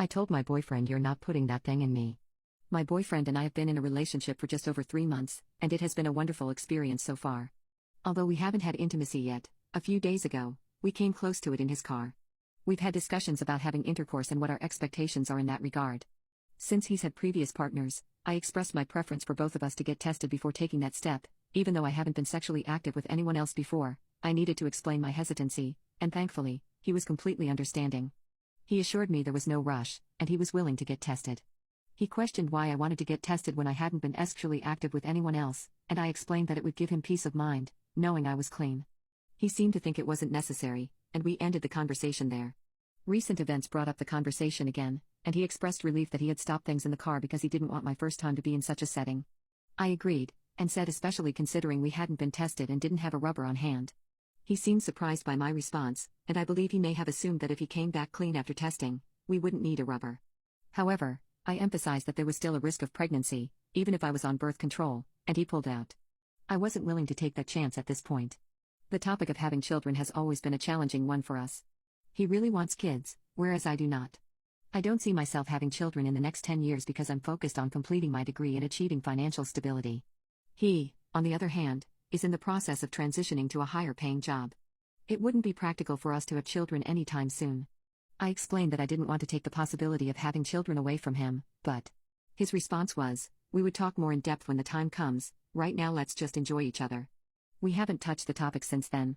I told my boyfriend you're not putting that thing in me. My boyfriend and I have been in a relationship for just over 3 months, and it has been a wonderful experience so far. Although we haven't had intimacy yet, a few days ago, we came close to it in his car. We've had discussions about having intercourse and what our expectations are in that regard. Since he's had previous partners, I expressed my preference for both of us to get tested before taking that step. Even though I haven't been sexually active with anyone else before, I needed to explain my hesitancy, and thankfully, he was completely understanding. He assured me there was no rush, and he was willing to get tested. He questioned why I wanted to get tested when I hadn't been sexually active with anyone else, and I explained that it would give him peace of mind, knowing I was clean. He seemed to think it wasn't necessary, and we ended the conversation there. Recent events brought up the conversation again, and he expressed relief that he had stopped things in the car because he didn't want my first time to be in such a setting. I agreed, and said especially considering we hadn't been tested and didn't have a rubber on hand. He seemed surprised by my response, and I believe he may have assumed that if he came back clean after testing, we wouldn't need a rubber. However, I emphasized that there was still a risk of pregnancy, even if I was on birth control, and he pulled out. I wasn't willing to take that chance at this point. The topic of having children has always been a challenging one for us. He really wants kids, whereas I do not. I don't see myself having children in the next 10 years because I'm focused on completing my degree and achieving financial stability. He, on the other hand, is in the process of transitioning to a higher-paying job. It wouldn't be practical for us to have children anytime soon. I explained that I didn't want to take the possibility of having children away from him, but his response was, "We would talk more in depth when the time comes, right now let's just enjoy each other." We haven't touched the topic since then.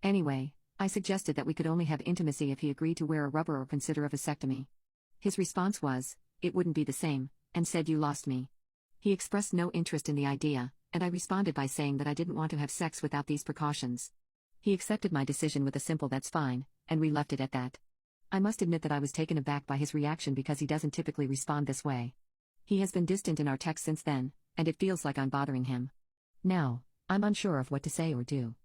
Anyway, I suggested that we could only have intimacy if he agreed to wear a rubber or consider a vasectomy. His response was, "It wouldn't be the same," and said you lost me. He expressed no interest in the idea, and I responded by saying that I didn't want to have sex without these precautions. He accepted my decision with a simple "that's fine," and we left it at that. I must admit that I was taken aback by his reaction because he doesn't typically respond this way. He has been distant in our texts since then, and it feels like I'm bothering him. Now, I'm unsure of what to say or do.